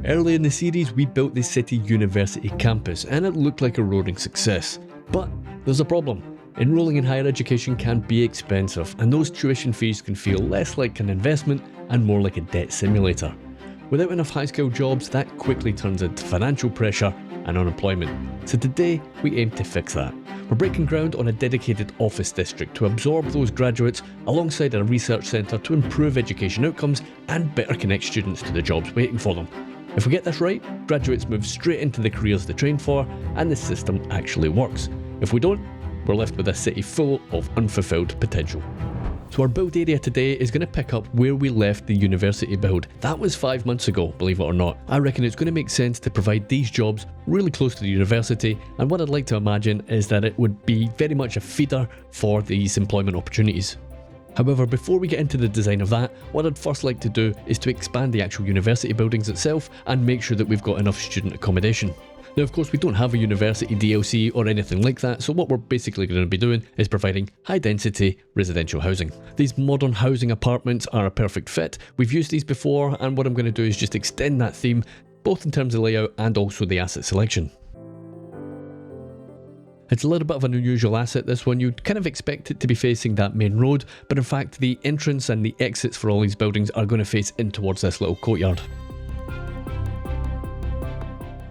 Early in the series, we built the City University campus and it looked like a roaring success. But there's a problem. Enrolling in higher education can be expensive, and those tuition fees can feel less like an investment and more like a debt simulator. Without enough high-skilled jobs, that quickly turns into financial pressure and unemployment. So today, we aim to fix that. We're breaking ground on a dedicated office district to absorb those graduates alongside a research centre to improve education outcomes and better connect students to the jobs waiting for them. If we get this right, graduates move straight into the careers they trained for and the system actually works. If we don't, we're left with a city full of unfulfilled potential. So our build area today is going to pick up where we left the university build. That was 5 months ago, believe it or not. I reckon it's going to make sense to provide these jobs really close to the university, and what I'd like to imagine is that it would be very much a feeder for these employment opportunities. However, before we get into the design of that, what I'd first like to do is to expand the actual university buildings itself and make sure that we've got enough student accommodation. Now, of course, we don't have a university DLC or anything like that, so what we're basically going to be doing is providing high-density residential housing. These modern housing apartments are a perfect fit. We've used these before, and what I'm going to do is just extend that theme, both in terms of layout and also the asset selection. It's a little bit of an unusual asset, this one. You'd kind of expect it to be facing that main road, but in fact, the entrance and the exits for all these buildings are going to face in towards this little courtyard.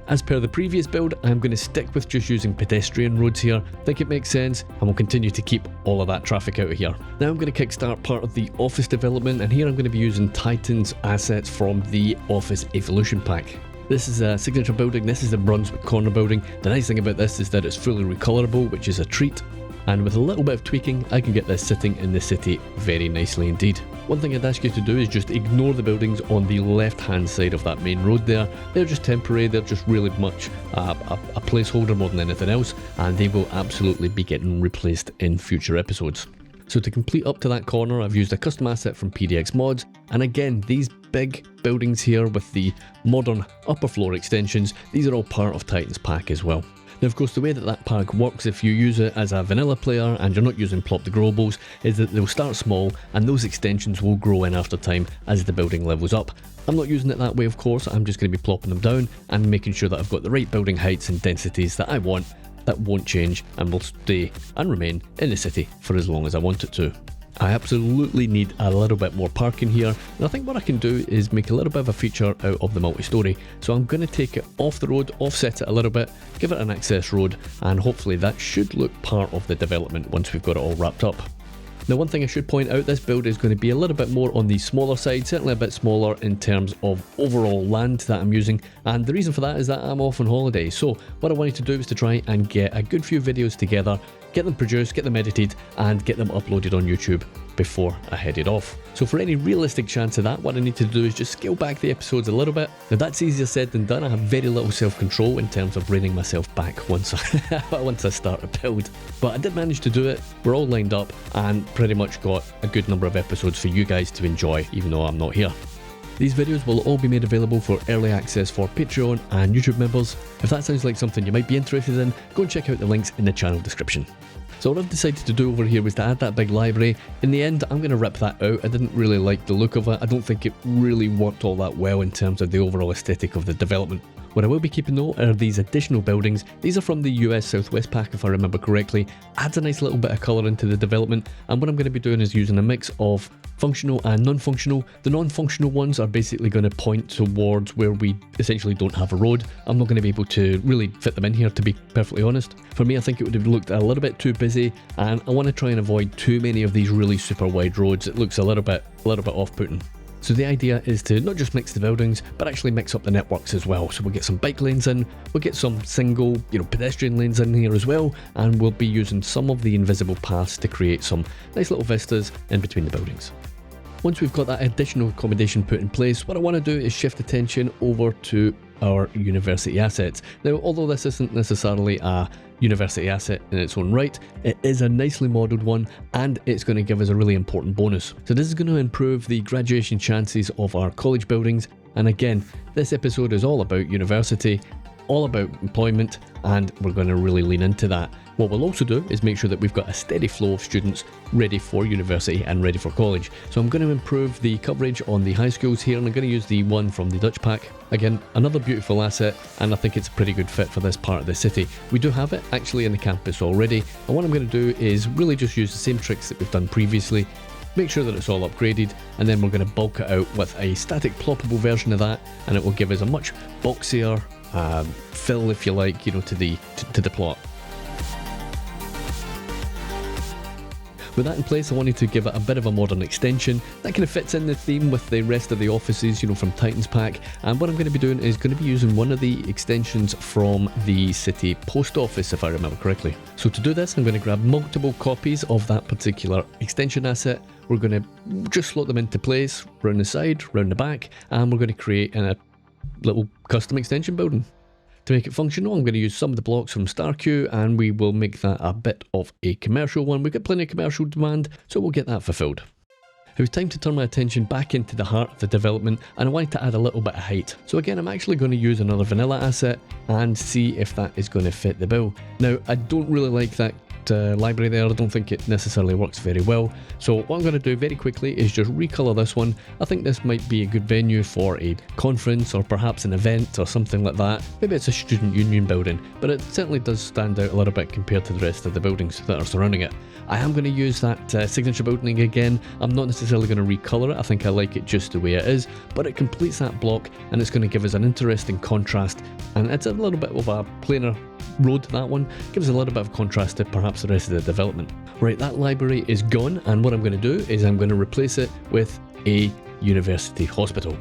As per the previous build, I'm going to stick with just using pedestrian roads here. I think it makes sense, and we'll continue to keep all of that traffic out of here. Now I'm going to kickstart part of the office development, and here I'm going to be using Titan's assets from the Office Evolution Pack. This is a signature building. This is the Brunswick Corner building. The nice thing about this is that it's fully recolorable, which is a treat. And with a little bit of tweaking, I can get this sitting in the city very nicely indeed. One thing I'd ask you to do is just ignore the buildings on the left-hand side of that main road there. They're just temporary, they're just really much a placeholder more than anything else, and they will absolutely be getting replaced in future episodes. So to complete up to that corner, I've used a custom asset from PDX Mods, and again, these big buildings here with the modern upper floor extensions, these are all part of Titan's pack as well. Now, of course, the way that pack works if you use it as a vanilla player and you're not using plop the growables is that they'll start small and those extensions will grow in after time as the building levels up. I'm not using it that way, of course. I'm just going to be plopping them down and making sure that I've got the right building heights and densities that I want, that won't change and will stay and remain in the city for as long as I want it to. I absolutely need a little bit more parking here, and I think what I can do is make a little bit of a feature out of the multi-storey. So I'm going to take it off the road, offset it a little bit, give it an access road, and hopefully that should look part of the development once we've got it all wrapped up. Now, one thing I should point out, this build is going to be a little bit more on the smaller side, certainly a bit smaller in terms of overall land that I'm using, and the reason for that is that I'm off on holiday. So what I wanted to do is to try and get a good few videos together, get them produced, get them edited, and get them uploaded on YouTube before I headed off. So for any realistic chance of that, what I need to do is just scale back the episodes a little bit. Now that's easier said than done. I have very little self-control in terms of reining myself back once I start a build. But I did manage to do it. We're all lined up and pretty much got a good number of episodes for you guys to enjoy, even though I'm not here. These videos will all be made available for early access for Patreon and YouTube members. If that sounds like something you might be interested in, go and check out the links in the channel description. So what I've decided to do over here was to add that big library. In the end, I'm going to rip that out. I didn't really like the look of it. I don't think it really worked all that well in terms of the overall aesthetic of the development. What I will be keeping though are these additional buildings. These are from the US Southwest pack if I remember correctly. Adds a nice little bit of colour into the development, and what I'm going to be doing is using a mix of functional and non-functional. The non-functional ones are basically going to point towards where we essentially don't have a road. I'm not going to be able to really fit them in here, to be perfectly honest. For me, I think it would have looked a little bit too busy, and I want to try and avoid too many of these really super wide roads. It looks a little bit off-putting. So the idea is to not just mix the buildings, but actually mix up the networks as well. So we'll get some bike lanes in, we'll get some single, pedestrian lanes in here as well, and we'll be using some of the invisible paths to create some nice little vistas in between the buildings. Once we've got that additional accommodation put in place, what I want to do is shift attention over to our university assets. Now, although this isn't necessarily a university asset in its own right, it is a nicely modelled one, and it's going to give us a really important bonus. So this is going to improve the graduation chances of our college buildings, and again, this episode is all about university. all about employment, and we're going to really lean into that. What we'll also do is make sure that we've got a steady flow of students ready for university and ready for college. So I'm going to improve the coverage on the high schools here, and I'm going to use the one from the Dutch pack. Again, another beautiful asset, and I think it's a pretty good fit for this part of the city. We do have it actually in the campus already, and what I'm going to do is really just use the same tricks that we've done previously, make sure that it's all upgraded, and then we're going to bulk it out with a static ploppable version of that, and it will give us a much boxier fill, if you like, to the plot. With that in place, I wanted to give it a bit of a modern extension that kind of fits in the theme with the rest of the offices, from Titan's pack. And what I'm going to be doing is going to be using one of the extensions from the city post office, if I remember correctly. So to do this, I'm going to grab multiple copies of that particular extension asset. We're going to just slot them into place, round the side, round the back, and we're going to create a little custom extension building. To make it functional, I'm going to use some of the blocks from StarQ, and we will make that a bit of a commercial one. We've got plenty of commercial demand, so we'll get that fulfilled. It was time to turn my attention back into the heart of the development, and I wanted to add a little bit of height. So again, I'm actually going to use another vanilla asset and see if that is going to fit the bill. Now, I don't really like that library there. I don't think it necessarily works very well. So what I'm going to do very quickly is just recolor this one. I think this might be a good venue for a conference or perhaps an event or something like that. Maybe it's a student union building, but it certainly does stand out a little bit compared to the rest of the buildings that are surrounding it. I am going to use that signature building again. I'm not necessarily going to recolor it. I think I like it just the way it is, but it completes that block, and it's going to give us an interesting contrast, and it's a little bit of a planar road. That one gives a little bit of contrast to perhaps the rest of the development. Right, that library is gone, and what I'm going to do is I'm going to replace it with a university hospital.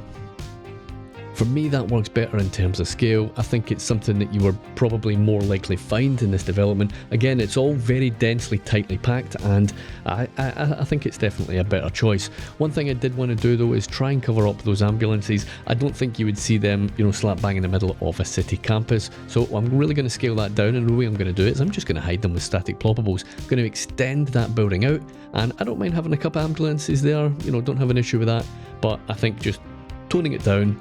For me, that works better in terms of scale. I think it's something that you will probably more likely find in this development. Again, it's all very densely, tightly packed, and I think it's definitely a better choice. One thing I did want to do though is try and cover up those ambulances. I don't think you would see them, slap bang in the middle of a city campus. So I'm really going to scale that down, and the way I'm going to do it is I'm just going to hide them with static ploppables. I'm going to extend that building out, and I don't mind having a couple ambulances there. Don't have an issue with that. But I think just toning it down,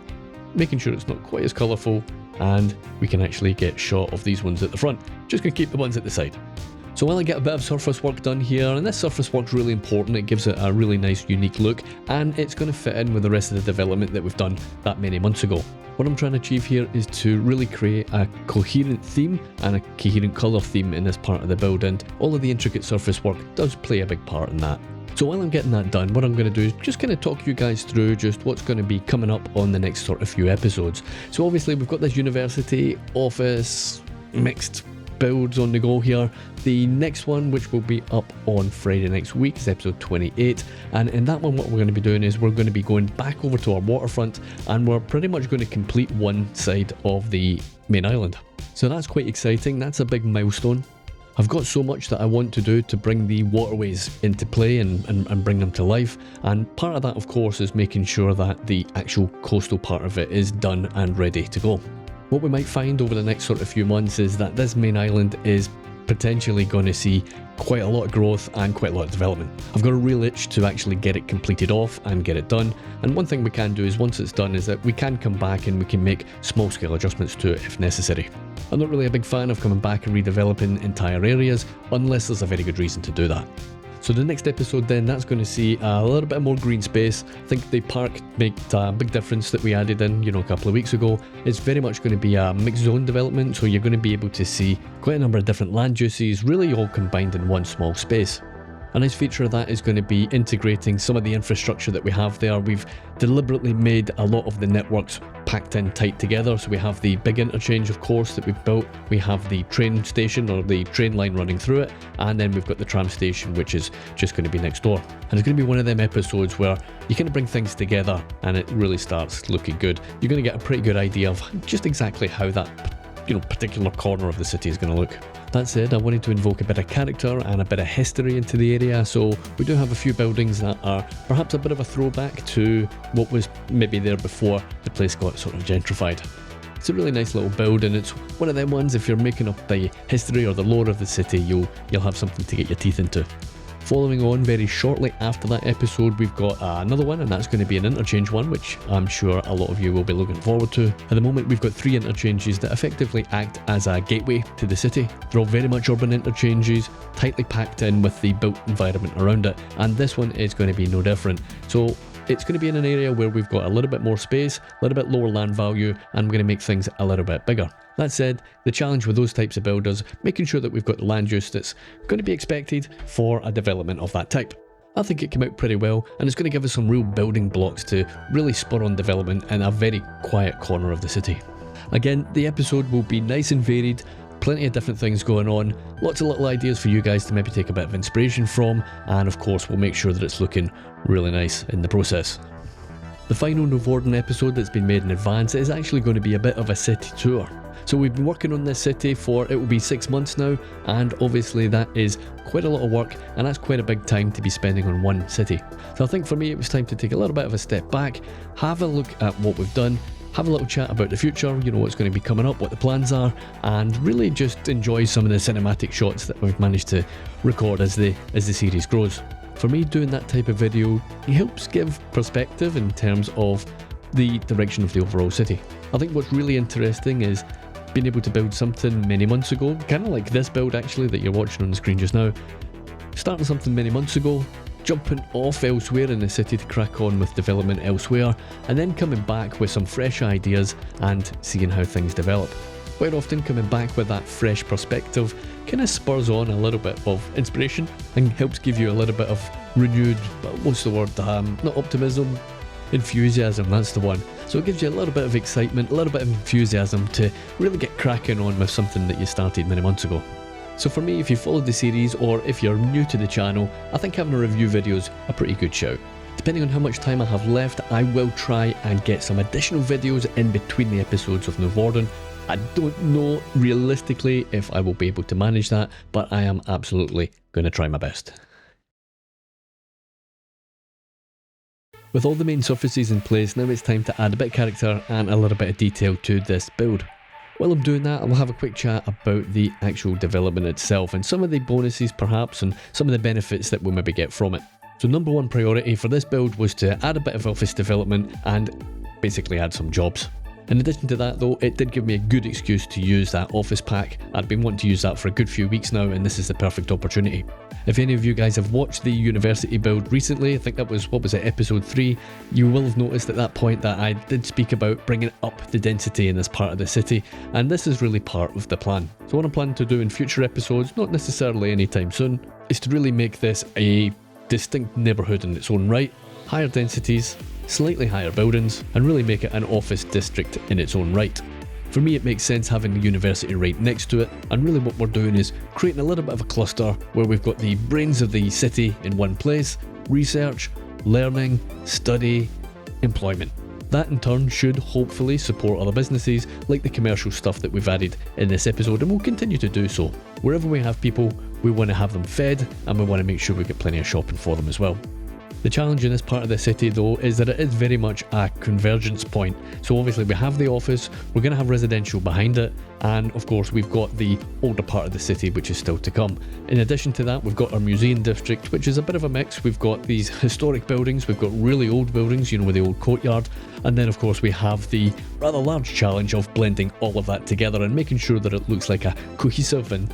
making sure it's not quite as colourful, and we can actually get shot of these ones at the front. Just going to keep the ones at the side. So while I get a bit of surface work done here, and this surface work's really important, it gives it a really nice unique look, and it's going to fit in with the rest of the development that we've done that many months ago. What I'm trying to achieve here is to really create a coherent theme and a coherent colour theme in this part of the build, and all of the intricate surface work does play a big part in that. So while I'm getting that done, what I'm going to do is just kind of talk you guys through just what's going to be coming up on the next sort of few episodes. So obviously we've got this university, office, mixed builds on the go here. The next one, which will be up on Friday next week, is episode 28, and in that one what we're going to be doing is we're going to be going back over to our waterfront, and we're pretty much going to complete one side of the main island. So that's quite exciting. That's a big milestone. I've got so much that I want to do to bring the waterways into play and bring them to life, and part of that of course is making sure that the actual coastal part of it is done and ready to go. What we might find over the next sort of few months is that this main island is potentially going to see quite a lot of growth and quite a lot of development. I've got a real itch to actually get it completed off and get it done, and one thing we can do is once it's done is that we can come back and we can make small scale adjustments to it if necessary. I'm not really a big fan of coming back and redeveloping entire areas unless there's a very good reason to do that. So the next episode then, that's going to see a little bit more green space. I think the park made a big difference that we added in, a couple of weeks ago. It's very much going to be a mixed zone development, so you're going to be able to see quite a number of different land uses, really all combined in one small space. A nice feature of that is going to be integrating some of the infrastructure that we have there. We've deliberately made a lot of the networks packed in tight together. So we have the big interchange, of course, that we've built. We have the train station or the train line running through it. And then we've got the tram station, which is just going to be next door. And it's going to be one of them episodes where you kind of bring things together and it really starts looking good. You're going to get a pretty good idea of just exactly how that particular corner of the city is going to look. That said, I wanted to invoke a bit of character and a bit of history into the area, so we do have a few buildings that are perhaps a bit of a throwback to what was maybe there before the place got sort of gentrified. It's a really nice little build, and it's one of them ones, if you're making up the history or the lore of the city, you'll have something to get your teeth into. Following on very shortly after that episode, we've got another one, and that's going to be an interchange one, which I'm sure a lot of you will be looking forward to. At the moment, we've got 3 interchanges that effectively act as a gateway to the city. They're all very much urban interchanges, tightly packed in with the built environment around it, and this one is going to be no different. So it's going to be in an area where we've got a little bit more space, a little bit lower land value, and we're going to make things a little bit bigger. That said, the challenge with those types of builders, making sure that we've got the land use that's going to be expected for a development of that type. I think it came out pretty well, and it's going to give us some real building blocks to really spur on development in a very quiet corner of the city. Again, the episode will be nice and varied, plenty of different things going on, lots of little ideas for you guys to maybe take a bit of inspiration from, and of course we'll make sure that it's looking really nice in the process. The final Novorden episode that's been made in advance is actually going to be a bit of a city tour. So we've been working on this city for, it will be 6 months now, and obviously that is quite a lot of work, and that's quite a big time to be spending on one city. So I think for me it was time to take a little bit of a step back, have a look at what we've done, have a little chat about the future, you know, what's going to be coming up, what the plans are, and really just enjoy some of the cinematic shots that we've managed to record as the series grows. For me, doing that type of video, it helps give perspective in terms of the direction of the overall city. I think what's really interesting is being able to build something many months ago, kind of like this build actually that you're watching on the screen just now, starting something many months ago, jumping off elsewhere in the city to crack on with development elsewhere, and then coming back with some fresh ideas and seeing how things develop. Quite often coming back with that fresh perspective kind of spurs on a little bit of inspiration and helps give you a little bit of renewed, what's the word, not optimism, enthusiasm, that's the one. So it gives you a little bit of excitement, a little bit of enthusiasm to really get cracking on with something that you started many months ago. So for me, if you followed the series or if you're new to the channel, I think having a review video is a pretty good shout. Depending on how much time I have left, I will try and get some additional videos in between the episodes of Novorden. I don't know realistically if I will be able to manage that, but I am absolutely going to try my best. With all the main surfaces in place, now it's time to add a bit of character and a little bit of detail to this build. While I'm doing that, I'll have a quick chat about the actual development itself and some of the bonuses perhaps and some of the benefits that we'll maybe get from it. So number one priority for this build was to add a bit of office development and basically add some jobs. In addition to that though, it did give me a good excuse to use that office pack. I'd been wanting to use that for a good few weeks now, and this is the perfect opportunity. If any of you guys have watched the university build recently, I think that was, what was it, episode 3, you will have noticed at that point that I did speak about bringing up the density in this part of the city, and this is really part of the plan. So what I'm planning to do in future episodes, not necessarily anytime soon, is to really make this a distinct neighbourhood in its own right, higher densities, slightly higher buildings, and really make it an office district in its own right. For me, it makes sense having the university right next to it, and really what we're doing is creating a little bit of a cluster where we've got the brains of the city in one place, research, learning, study, employment. That in turn should hopefully support other businesses like the commercial stuff that we've added in this episode, and we'll continue to do so. Wherever we have people, we want to have them fed, and we want to make sure we get plenty of shopping for them as well. The challenge in this part of the city though is that it is very much a convergence point. So obviously we have the office, we're going to have residential behind it, and of course we've got the older part of the city which is still to come. In addition to that, we've got our museum district, which is a bit of a mix. We've got these historic buildings, we've got really old buildings, you know, with the old courtyard, and then of course we have the rather large challenge of blending all of that together and making sure that it looks like a cohesive and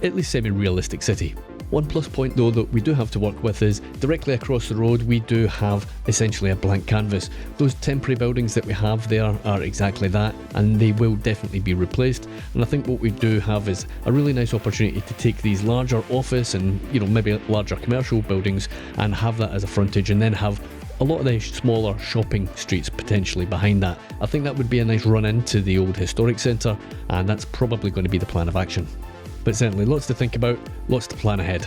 at least semi-realistic city. One plus point though that we do have to work with is directly across the road we do have essentially a blank canvas. Those temporary buildings that we have there are exactly that, and they will definitely be replaced. And I think what we do have is a really nice opportunity to take these larger office and, you know, maybe larger commercial buildings and have that as a frontage, and then have a lot of the smaller shopping streets potentially behind that. I think that would be a nice run into the old historic centre, and that's probably going to be the plan of action. But certainly lots to think about, lots to plan ahead.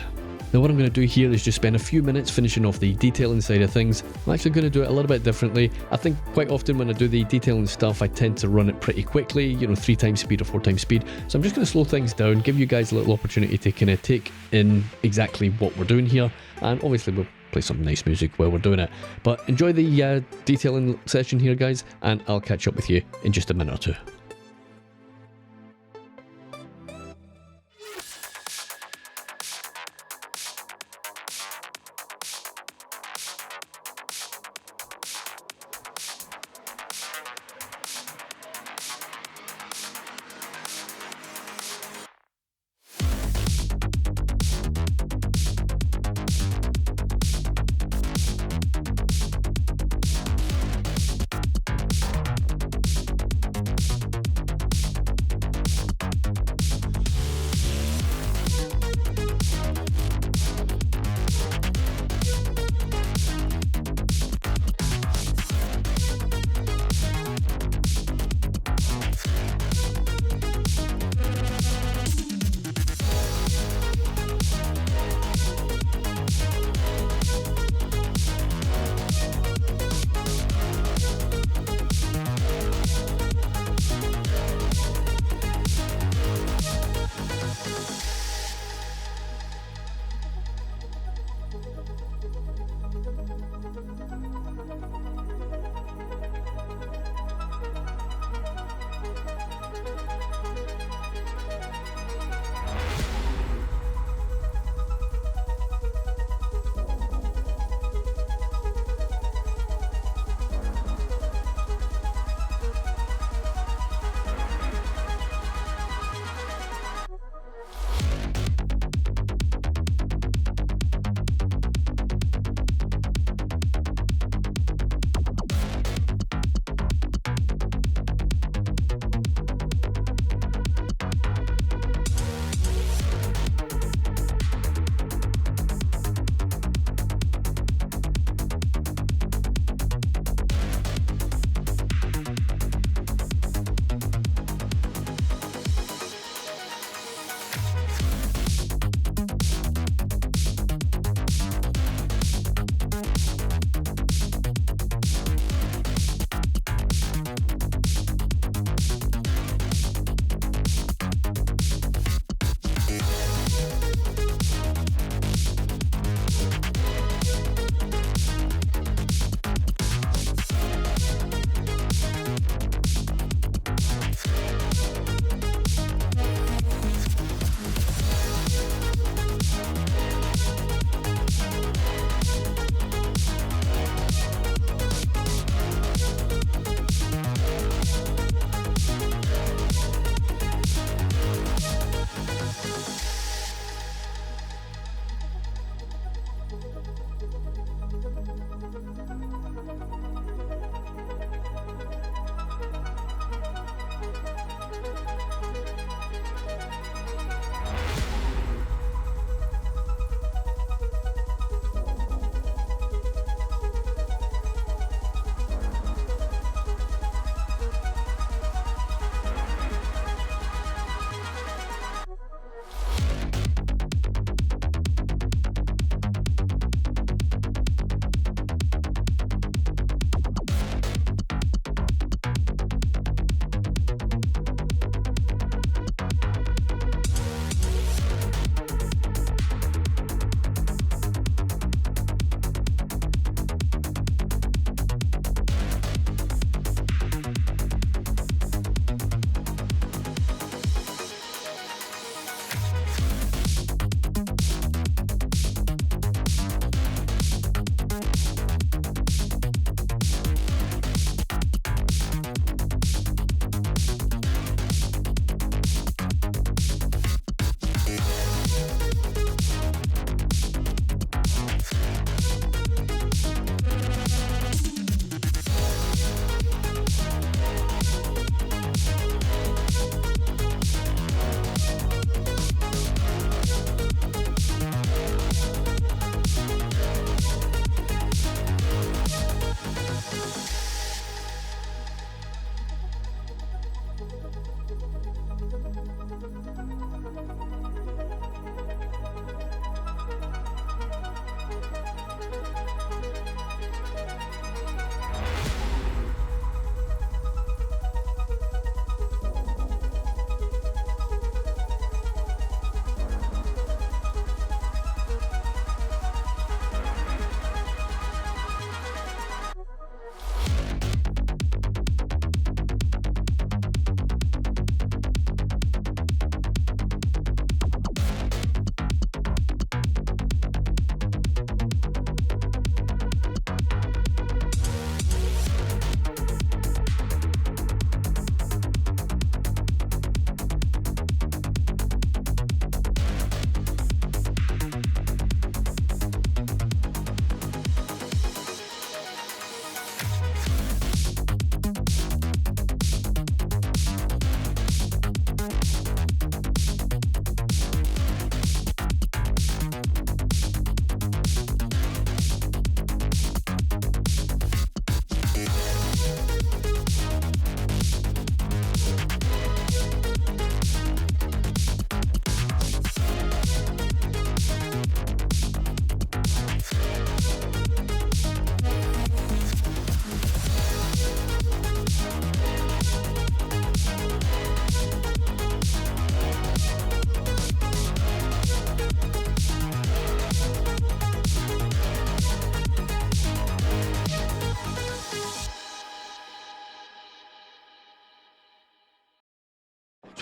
Now what I'm going to do here is just spend a few minutes finishing off the detailing side of things. I'm actually going to do it a little bit differently. I think quite often when I do the detailing stuff I tend to run it pretty quickly, you know, 3 times speed or 4 times speed. So I'm just going to slow things down, give you guys a little opportunity to kind of take in exactly what we're doing here, and obviously we'll play some nice music while we're doing it. But enjoy the detailing session here guys, and I'll catch up with you in just a minute or two.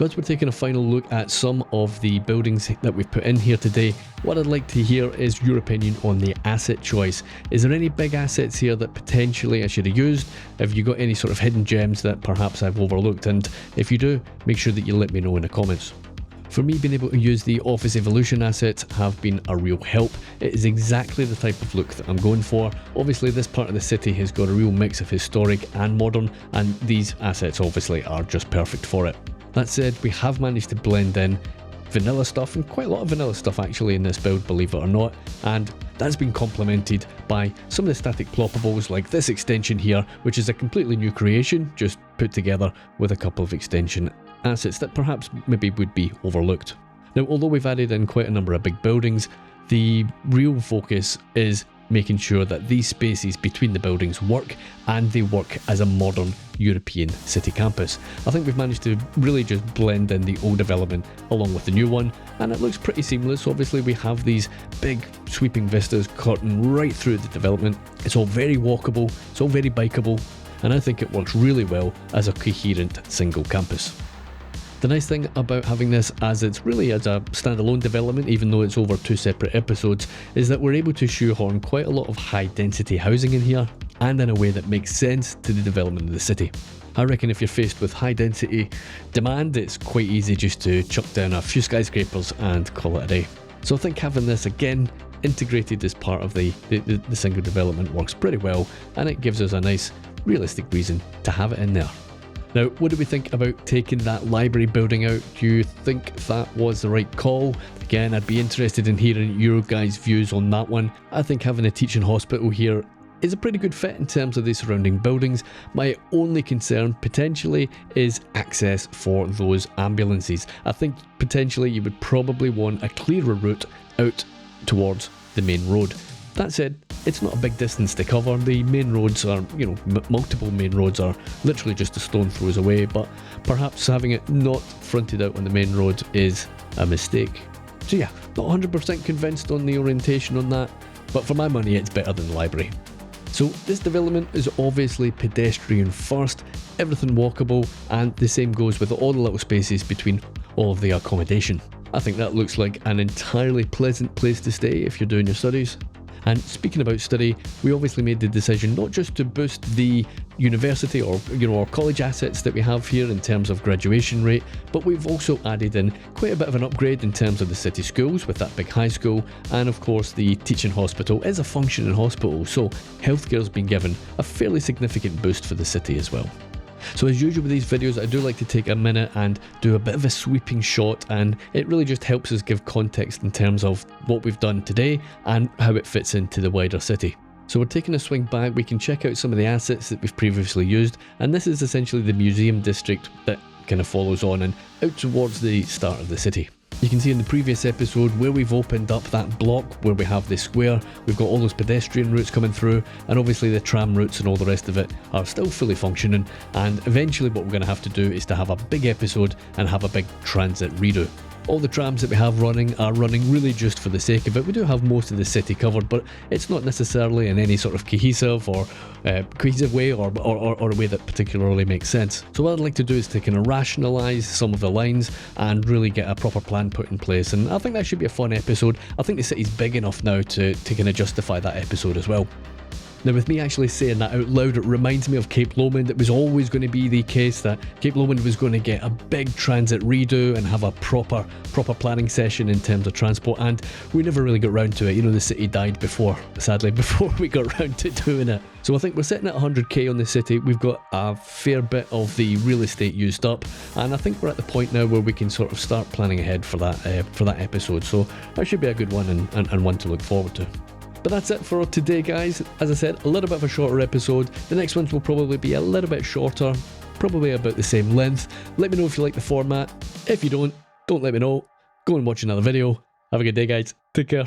So as we're taking a final look at some of the buildings that we've put in here today, what I'd like to hear is your opinion on the asset choice. Is there any big assets here that potentially I should have used? Have you got any sort of hidden gems that perhaps I've overlooked? And if you do, make sure that you let me know in the comments. For me, being able to use the Office Evolution assets have been a real help. It is exactly the type of look that I'm going for. Obviously, this part of the city has got a real mix of historic and modern, and these assets obviously are just perfect for it. That said, we have managed to blend in vanilla stuff, and quite a lot of vanilla stuff actually in this build, believe it or not, and that's been complemented by some of the static ploppables like this extension here, which is a completely new creation, just put together with a couple of extension assets that perhaps maybe would be overlooked. Now, although we've added in quite a number of big buildings, the real focus is making sure that these spaces between the buildings work, and they work as a modern European city campus. I think we've managed to really just blend in the old development along with the new one, and it looks pretty seamless. Obviously, we have these big sweeping vistas cutting right through the development. It's all very walkable, it's all very bikeable, and I think it works really well as a coherent single campus. The nice thing about having this as it's really as a standalone development, even though it's over 2 separate episodes, is that we're able to shoehorn quite a lot of high density housing in here, and in a way that makes sense to the development of the city. I reckon if you're faced with high density demand, it's quite easy just to chuck down a few skyscrapers and call it a day. So I think having this again integrated as part of the single development works pretty well, and it gives us a nice realistic reason to have it in there. Now, what do we think about taking that library building out? Do you think that was the right call? Again, I'd be interested in hearing your guys' views on that one. I think having a teaching hospital here is a pretty good fit in terms of the surrounding buildings. My only concern potentially is access for those ambulances. I think potentially you would probably want a clearer route out towards the main road. That said, it's not a big distance to cover. The main roads are, multiple main roads are literally just a stone throws away, but perhaps having it not fronted out on the main road is a mistake. So yeah, not 100% convinced on the orientation on that, but for my money it's better than the library. So this development is obviously pedestrian first, everything walkable, and the same goes with all the little spaces between all of the accommodation. I think that looks like an entirely pleasant place to stay if you're doing your studies. And speaking about study, we obviously made the decision not just to boost the university or our college assets that we have here in terms of graduation rate, but we've also added in quite a bit of an upgrade in terms of the city schools with that big high school, and of course the teaching hospital is a functioning hospital, so healthcare's been given a fairly significant boost for the city as well. So as usual with these videos, I do like to take a minute and do a bit of a sweeping shot, and it really just helps us give context in terms of what we've done today and how it fits into the wider city. So we're taking a swing back, we can check out some of the assets that we've previously used, and this is essentially the museum district that kind of follows on and out towards the start of the city. You can see in the previous episode where we've opened up that block where we have this square, we've got all those pedestrian routes coming through, and obviously the tram routes and all the rest of it are still fully functioning, and eventually what we're going to have to do is to have a big episode and have a big transit redo. All the trams that we have running are running really just for the sake of it. We do have most of the city covered, but it's not necessarily in any sort of cohesive way or a way that particularly makes sense. So what I'd like to do is to kind of rationalise some of the lines and really get a proper plan put in place, and I think that should be a fun episode. I think the city's big enough now to kind of justify that episode as well. Now, with me actually saying that out loud, it reminds me of Cape Lomond. It was always going to be the case that Cape Lomond was going to get a big transit redo and have a proper planning session in terms of transport, and we never really got round to it. The city died sadly before we got round to doing it. So I think we're sitting at 100k on the city. We've got a fair bit of the real estate used up, and I think we're at the point now where we can sort of start planning ahead for that episode. So that should be a good one and one to look forward to. But that's it for today, guys. As I said, a little bit of a shorter episode. The next ones will probably be a little bit shorter, probably about the same length. Let me know if you like the format. If you don't let me know. Go and watch another video. Have a good day, guys. Take care.